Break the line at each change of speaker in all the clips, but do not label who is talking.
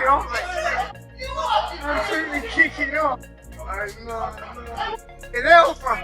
it off. I'm kick it off. No. It else from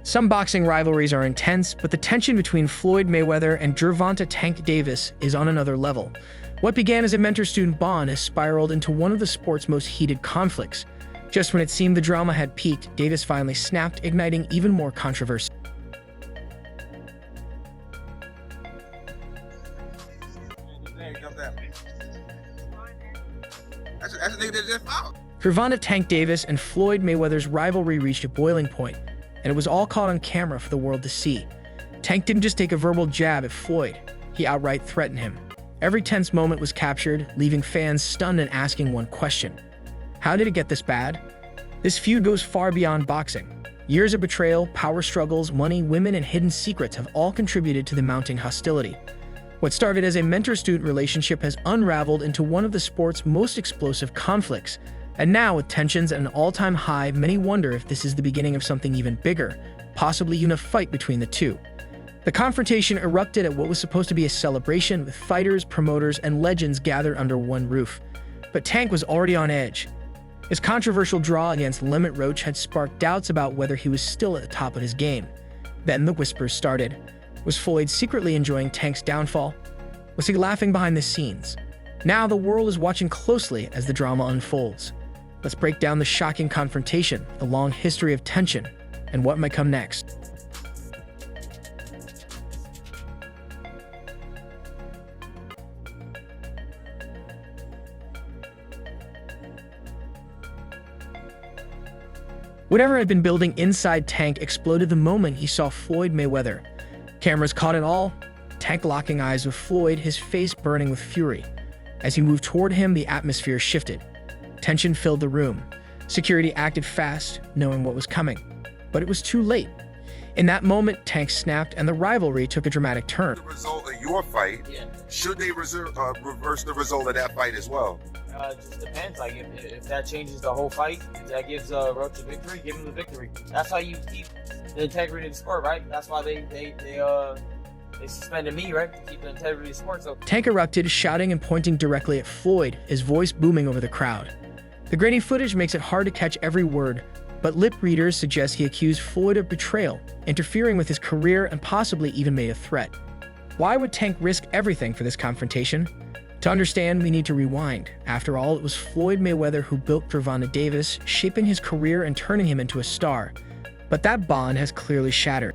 Some boxing rivalries are intense, but the tension between Floyd Mayweather and Gervonta Tank Davis is on another level. What began as a mentor-student bond has spiraled into one of the sport's most heated conflicts. Just when it seemed the drama had peaked, Davis finally snapped, igniting even more controversy. Gervonta Tank Davis and Floyd Mayweather's rivalry reached a boiling point, and it was all caught on camera for the world to see. Tank didn't just take a verbal jab at Floyd, he outright threatened him. Every tense moment was captured, leaving fans stunned and asking one question: how did it get this bad? This feud goes far beyond boxing. Years of betrayal, power struggles, money, women, and hidden secrets have all contributed to the mounting hostility. What started as a mentor-student relationship has unraveled into one of the sport's most explosive conflicts. And now, with tensions at an all-time high, many wonder if this is the beginning of something even bigger, possibly even a fight between the two. The confrontation erupted at what was supposed to be a celebration, with fighters, promoters, and legends gathered under one roof. But Tank was already on edge. His controversial draw against Limit Roach had sparked doubts about whether he was still at the top of his game. Then the whispers started. Was Floyd secretly enjoying Tank's downfall? Was he laughing behind the scenes? Now the world is watching closely as the drama unfolds. Let's break down the shocking confrontation, the long history of tension, and what might come next. Whatever had been building inside Tank exploded the moment he saw Floyd Mayweather. Cameras caught it all, Tank locking eyes with Floyd, his face burning with fury. As he moved toward him, the atmosphere shifted. Tension filled the room. Security acted fast, knowing what was coming. But it was too late. In that moment, Tank snapped and the rivalry took a dramatic turn.
The result of your fight, should they reverse the result of that fight as well?
It just depends. Like if that changes the whole fight, if that gives Roach a victory, give him the victory. That's how you keep the integrity of the sport, right? That's why they suspended me, right? To keep the integrity of the sport. So
Tank erupted, shouting and pointing directly at Floyd, his voice booming over the crowd. The grainy footage makes it hard to catch every word, but lip readers suggest he accused Floyd of betrayal, interfering with his career, and possibly even made a threat. Why would Tank risk everything for this confrontation? To understand, we need to rewind. After all, it was Floyd Mayweather who built Gervonta Davis, shaping his career and turning him into a star. But that bond has clearly shattered.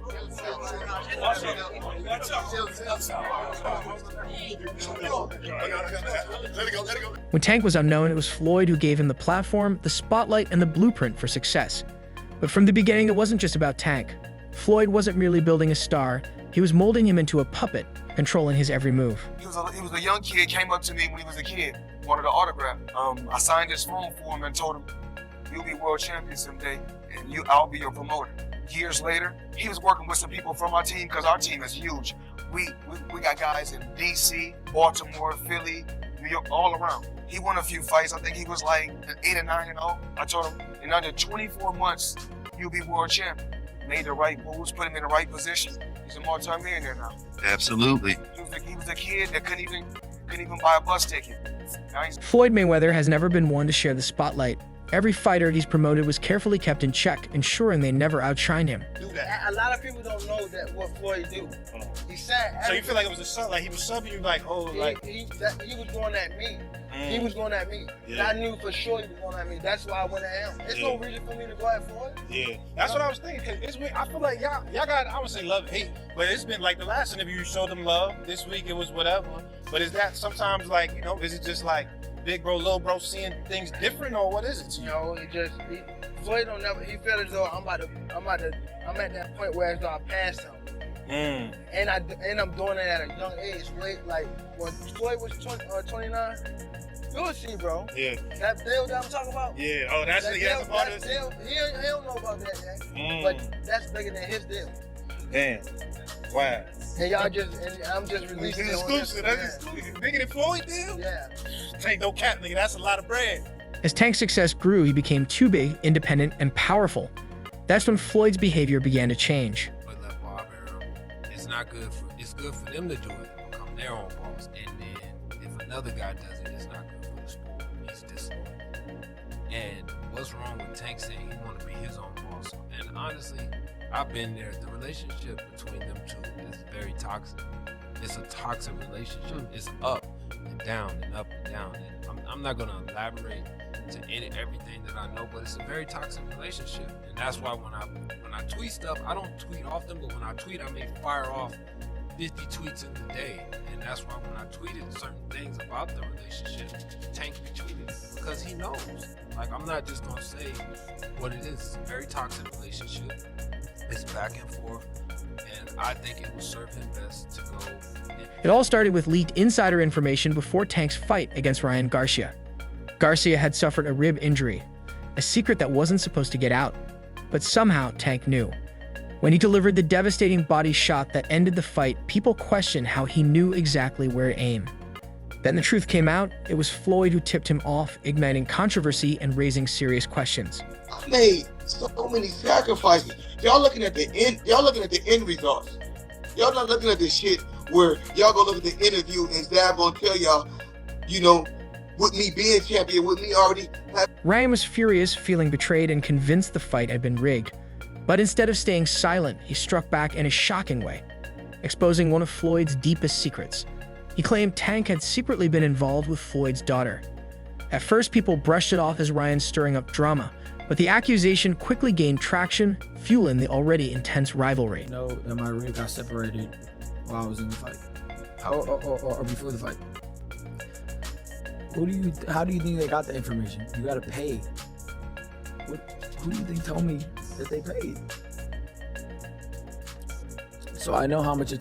When Tank was unknown, it was Floyd who gave him the platform, the spotlight, and the blueprint for success. But from the beginning, it wasn't just about Tank. Floyd wasn't merely building a star, he was molding him into a puppet, controlling his every move.
He was a young kid, came up to me when he was a kid, wanted an autograph. I signed his phone for him and told him, "You'll be world champion someday, and I'll be your promoter." Years later, he was working with some people from our team, because our team is huge. We got guys in DC, Baltimore, Philly, New York, all around. He won a few fights. I think he was like 8 or 9-0. I told him, in under 24 months, you'll be world champion. Made the right moves, put him in the right position. He's a multi-millionaire now.
Absolutely.
He was a kid that couldn't even buy a bus ticket.
Floyd Mayweather has never been one to share the spotlight. Every fighter he's promoted was carefully kept in check, ensuring they never outshined him.
A lot of people don't know that what Floyd do. He said.
So you feel like it was a sub, like he was subbing you, like
he was going at me. He was going at me.
Yeah.
I knew for sure he was going at me. That's why I went at him. There's no reason for me to go at Floyd.
Yeah, that's what I was thinking. Cause it's weird. I feel like y'all got, I would say love and hate, but it's been like the last interview you showed them love. This week it was whatever. But is that sometimes like, you know, is it just like big bro, little bro seeing things different, or what is it to you?
No, Floyd don't never. He felt as though I'm at that point where as though I passed him. And I'm doing it at a young age. Like when Floyd was 29. You'll see, bro.
Yeah.
That deal that I'm talking about.
Yeah. Oh, that's a part of
deal. He don't know about that yet. But that's bigger than his deal.
Damn. Wow.
And I'm just releasing it.
Exclusive. That's exclusive. Bigger than Floyd deal?
Yeah.
Ain't no cap, nigga. That's a lot of bread.
As Tank's success grew, he became too big, independent, and powerful. That's when Floyd's behavior began to change.
It's not good for, it's good for them to do it and become their own boss. And then if another guy does it, it's not good for the sport. He's disloyal. And what's wrong with Tank saying he want to be his own boss? And honestly, I've been there. The relationship between them two is very toxic. It's a toxic relationship. It's up and down and up and down. And I'm not going to elaborate to everything that I know, but it's a very toxic relationship. And that's why when I tweet stuff, I don't tweet often, but when I tweet, I may fire off 50 tweets in a day. And that's why when I tweeted certain things about the relationship, Tank retweeted it because he knows. Like, I'm not just gonna say what it is. It's a very toxic relationship. It's back and forth. And I think it will serve him best to go.
It all started with leaked insider information before Tank's fight against Ryan Garcia. Garcia had suffered a rib injury, a secret that wasn't supposed to get out. But somehow Tank knew. When he delivered the devastating body shot that ended the fight, people questioned how he knew exactly where to aim. Then the truth came out. It was Floyd who tipped him off, igniting controversy and raising serious questions.
I made so many sacrifices. Y'all looking at the end. Y'all looking at the end results. Y'all not looking at the shit where y'all go look at the interview and Zab gonna tell y'all, you know, with me being champion, with me already.
Ryan was furious, feeling betrayed and convinced the fight had been rigged. But instead of staying silent, he struck back in a shocking way, exposing one of Floyd's deepest secrets. He claimed Tank had secretly been involved with Floyd's daughter. At first, people brushed it off as Ryan stirring up drama, but the accusation quickly gained traction, fueling the already intense rivalry.
You know that my rib got separated while I was in the fight, or before the fight. How do you think they got the information? You gotta pay. Who do you think told me that they paid? So I know how much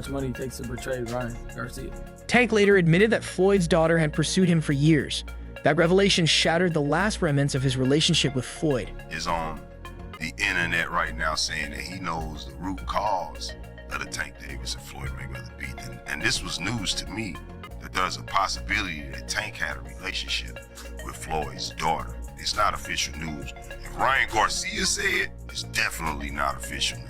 money it takes to betray Ryan Garcia.
Tank later admitted that Floyd's daughter had pursued him for years. That revelation shattered the last remnants of his relationship with Floyd.
Is on the internet right now saying that he knows the root cause of the Tank Davis and Floyd Mayweather beat. And this was news to me, that there's a possibility that Tank had a relationship with Floyd's daughter. It's not official news. If Ryan Garcia said it, it's definitely not official news.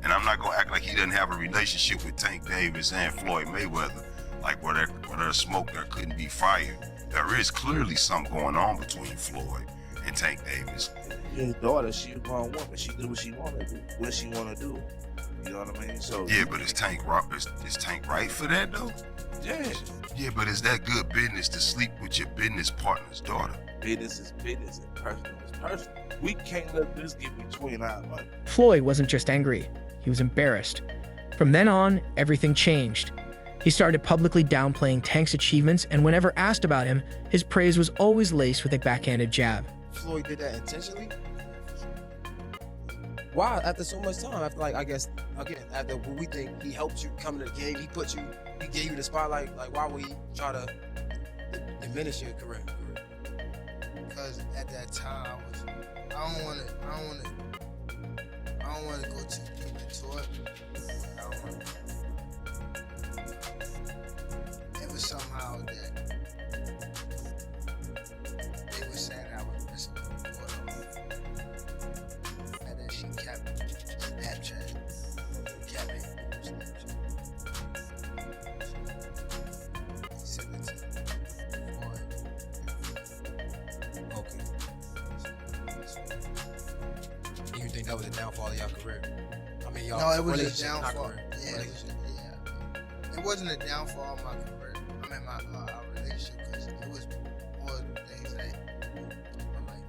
And I'm not gonna act like he doesn't have a relationship with Tank Davis and Floyd Mayweather, like where there's smoke there couldn't be fire. There is clearly something going on between Floyd and Tank Davis.
His daughter, she a grown woman. She do what she wanna do, what she wanna do. You know what I mean? So
yeah, but is Tank right for that though?
yeah,
Yeah, but is that good business to sleep with your business partner's daughter?
business is business and personal is personal. We can't let this get between our money.
Floyd wasn't just angry, he was embarrassed. From then on, everything changed. He started publicly downplaying Tank's achievements, and whenever asked about him, his praise was always laced with a backhanded jab.
Floyd did that intentionally? Why? After so much time, after I guess, again, after we think he helped you come to the game, he gave you the spotlight, like why would he try to diminish your career?
Because at that time I don't want to go too deep into it. I don't want to. It was somehow that they were saying I was missing the photo, and then she kept Snapchat, kept it on Snapchat. He sent it to Floyd.
Okay. And you think that was a downfall of your career? I mean, y'all.
No, it was a
relationship, not
downfall.
career.
Yeah,
Relationship.
it wasn't a downfall of my career. I mean, my relationship, because it was more things that I'm like.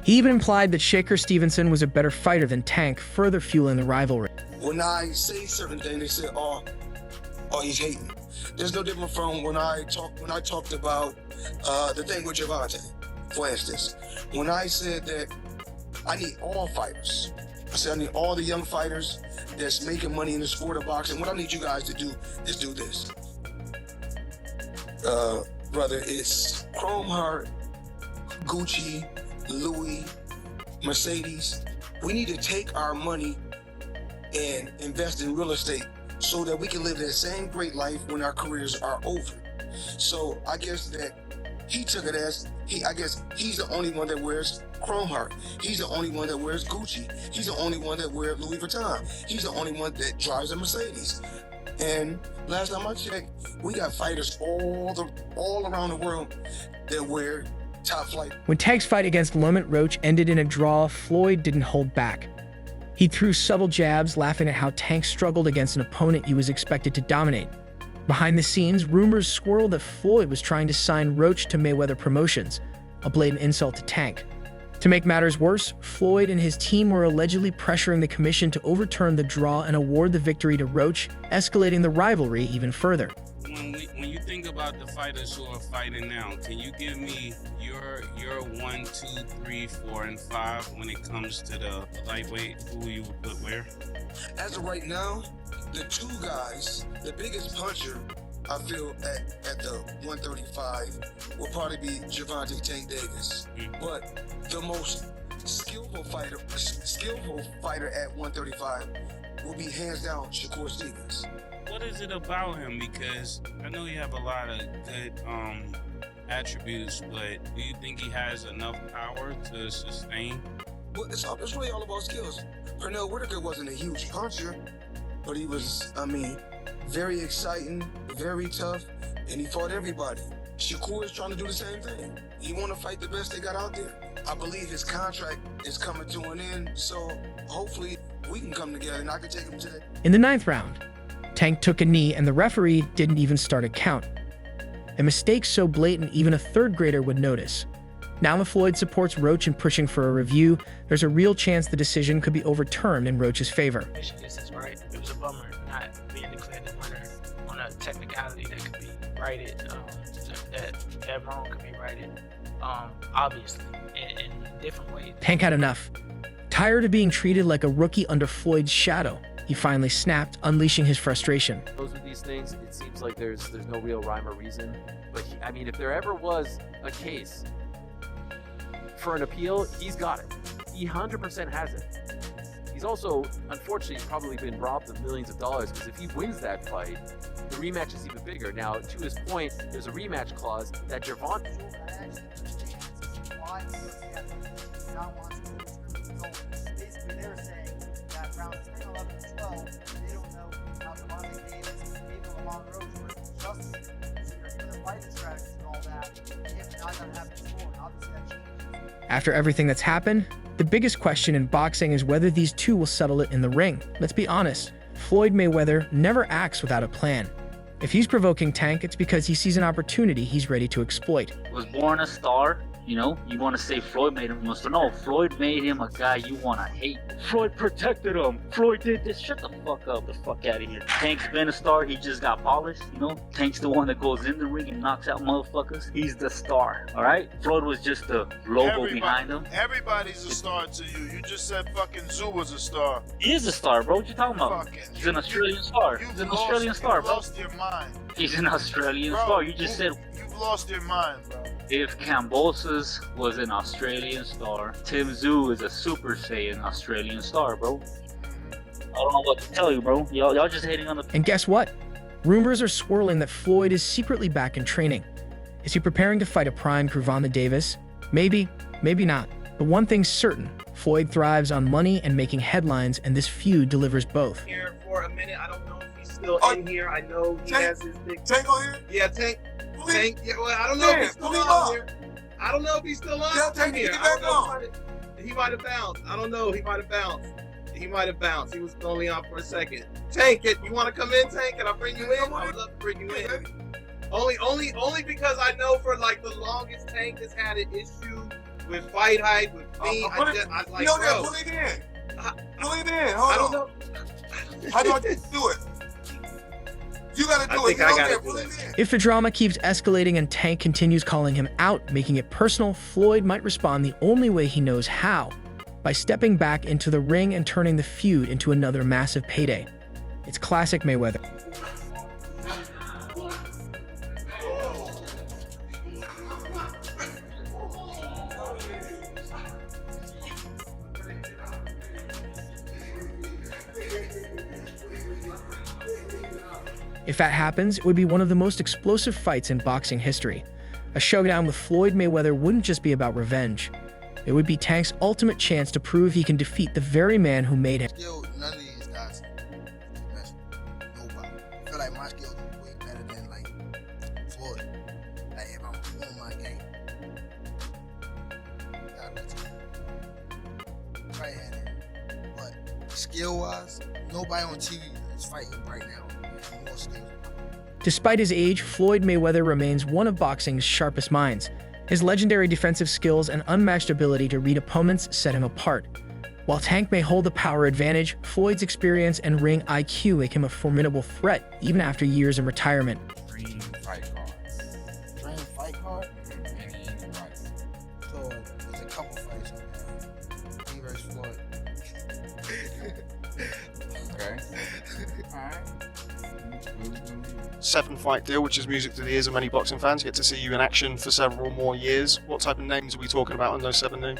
He even implied that Shaker Stevenson was a better fighter than Tank, further fueling the rivalry.
When I say certain things, they say, "Oh, he's hating." There's no different from when I talked about the thing with Gervonta, for instance. When I said that I need all fighters, I said I need all the young fighters that's making money in the sport of boxing. What I need you guys to do is do this. Brother, it's Chrome Heart, Gucci, Louis, Mercedes. We need to take our money and invest in real estate so that we can live that same great life when our careers are over. So I guess that he took it as I guess he's the only one that wears Chrome Heart. He's the only one that wears Gucci. He's the only one that wears Louis Vuitton. He's the only one that drives a Mercedes. And last time I checked, we got fighters all around the world that wear top flight.
When Tank's fight against Lamont Roach ended in a draw, Floyd didn't hold back. He threw subtle jabs, laughing at how Tank struggled against an opponent he was expected to dominate. Behind the scenes, rumors swirled that Floyd was trying to sign Roach to Mayweather Promotions, a blatant insult to Tank. To make matters worse, Floyd and his team were allegedly pressuring the commission to overturn the draw and award the victory to Roach, escalating the rivalry even further.
When you think about the fighters who are fighting now, can you give me your 1, 2, 3, 4, and 5 when it comes to the lightweight? Who you would put where?
As of right now, the two guys, the biggest puncher, I feel at the 135 will probably be Gervonta Tank Davis. But the most skillful fighter at 135 will be hands down Shakur Stevens.
What is it about him? Because I know you have a lot of good attributes, but do you think he has enough power to sustain?
Well, it's really all about skills. Pernell Whitaker wasn't a huge puncher, but he was, very exciting, very tough, and he fought everybody. Shakur is trying to do the same thing. He want to fight the best they got out there. I believe his contract is coming to an end, so hopefully we can come together and I can take him to the...
In the 9th round, Tank took a knee and the referee didn't even start a count. A mistake so blatant even a third grader would notice. Now that Floyd supports Roach in pushing for a review, there's a real chance the decision could be overturned in Roach's favor.
This is right. It was a bummer not being declared the winner on a technicality that could be righted, that wrong could be righted, obviously, in different ways.
Tank had enough. Tired of being treated like a rookie under Floyd's shadow, he finally snapped, unleashing his frustration.
With these things, it seems like there's no real rhyme or reason. But if there ever was a case for an appeal, he's got it. He 100% has it. He's also, unfortunately, probably been robbed of millions of dollars, because if he wins that fight, the rematch is even bigger. Now, to his point, there's a rematch clause that Gervonta...
Basically, they're saying that rounds 10, 11, and 12, they don't know how Gervonta Davis and maybe Lamont Roach were adjusting to their fighting strategies and all that. If not going to happen before, obviously that changes.
After everything that's happened, the biggest question in boxing is whether these two will settle it in the ring. Let's be honest, Floyd Mayweather never acts without a plan. If he's provoking Tank, it's because he sees an opportunity he's ready to exploit.
Was born a star. You know, you want to say Floyd made him a star. No, Floyd made him a guy you want to hate. Floyd protected him. Floyd did this. Shut the fuck up. The fuck out of here. Tank's been a star. He just got polished. You know, Tank's the one that goes in the ring and knocks out motherfuckers. He's the star. All right? Floyd was just the logo behind him.
Everybody's a star to you. You just said fucking Zoo was a star.
He is a star, bro. What you talking about? He's an Australian star. He's an Australian star, bro.
You've lost your mind.
He's an Australian star. You just said...
You've lost your mind, bro.
If Kambosos was an Australian star, Tim Tszyu is a Super Saiyan Australian star, bro. I don't know what to tell you, bro. Y'all just hating on the...
And guess what? Rumors are swirling that Floyd is secretly back in training. Is he preparing to fight a prime Gervonta Davis? Maybe, maybe not. But one thing's certain, Floyd thrives on money and making headlines, and this feud delivers both.
Here for a minute, I don't know if he's still in here. I know he has his big...
Tank on here?
Yeah, Tank. Tank, yeah, well, I don't know if he's still on here. I don't know if he's still on here. He might have bounced. I don't know. He might have bounced. He might have bounced. He was only on for a second. Tank, you want to come in, Tank? Can I bring you in? I would love to bring you in. Only because I know for like the longest Tank has had an issue with fight height, with me.
Pull it in. Pull it in. Hold on.
I don't know.
How do I do it? You gotta do it.
If the drama keeps escalating and Tank continues calling him out, making it personal, Floyd might respond the only way he knows how, by stepping back into the ring and turning the feud into another massive payday. It's classic Mayweather. If that happens, it would be one of the most explosive fights in boxing history. A showdown with Floyd Mayweather wouldn't just be about revenge. It would be Tank's ultimate chance to prove he can defeat the very man who made him.
Skill, none of these guys mess with nobody. I feel like my skills are way better than like Floyd. Like if I'm on my game. Right handed. But skill wise, nobody on TV is fighting right now. More skills.
Despite his age, Floyd Mayweather remains one of boxing's sharpest minds. His legendary defensive skills and unmatched ability to read opponents set him apart. While Tank may hold the power advantage, Floyd's experience and ring IQ make him a formidable threat, even after years in retirement.
Dream fight card.
Dream fight card? So there's a couple fights on there. He versus Floyd.
Okay. Alright.
7-fight deal, which is music to the ears of many boxing fans. Get to see you in action for several more years. What type of names are we talking about in those 7 names?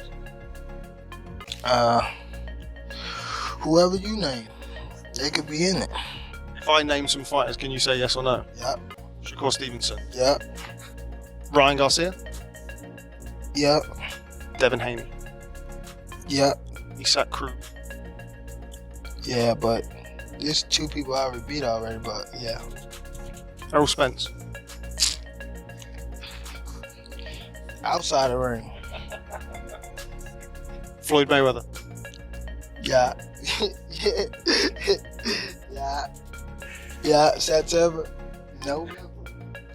Whoever you name, they could be in it.
If I name some fighters, can you say yes or no?
Yep.
Shakur Stevenson.
Yep.
Ryan Garcia.
Yep.
Devin Haney.
Yep.
Isak Krug.
Yeah, but there's 2 people I already beat already, but yeah.
Errol Spence.
Outside the ring.
Floyd Mayweather.
Yeah. Yeah. Yeah. September. No.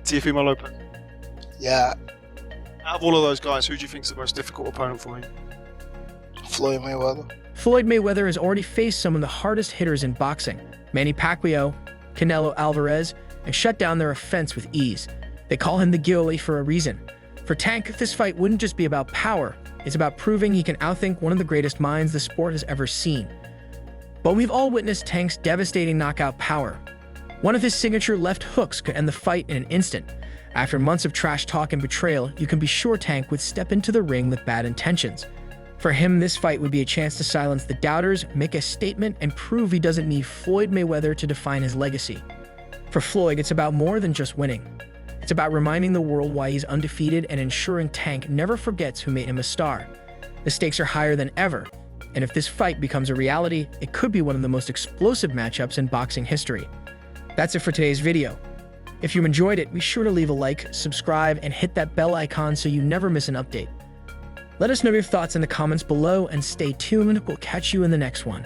Teofimo Lopez.
Yeah.
Out of all of those guys, who do you think is the most difficult opponent for me?
Floyd Mayweather.
Floyd Mayweather has already faced some of the hardest hitters in boxing: Manny Pacquiao, Canelo Alvarez, and shut down their offense with ease. They call him the Gilly for a reason. For Tank, this fight wouldn't just be about power, it's about proving he can outthink one of the greatest minds the sport has ever seen. But we've all witnessed Tank's devastating knockout power. One of his signature left hooks could end the fight in an instant. After months of trash talk and betrayal, you can be sure Tank would step into the ring with bad intentions. For him, this fight would be a chance to silence the doubters, make a statement, and prove he doesn't need Floyd Mayweather to define his legacy. For Floyd, it's about more than just winning. It's about reminding the world why he's undefeated and ensuring Tank never forgets who made him a star. The stakes are higher than ever, and if this fight becomes a reality, it could be one of the most explosive matchups in boxing history. That's it for today's video. If you enjoyed it, be sure to leave a like, subscribe, and hit that bell icon so you never miss an update. Let us know your thoughts in the comments below and stay tuned. We'll catch you in the next one.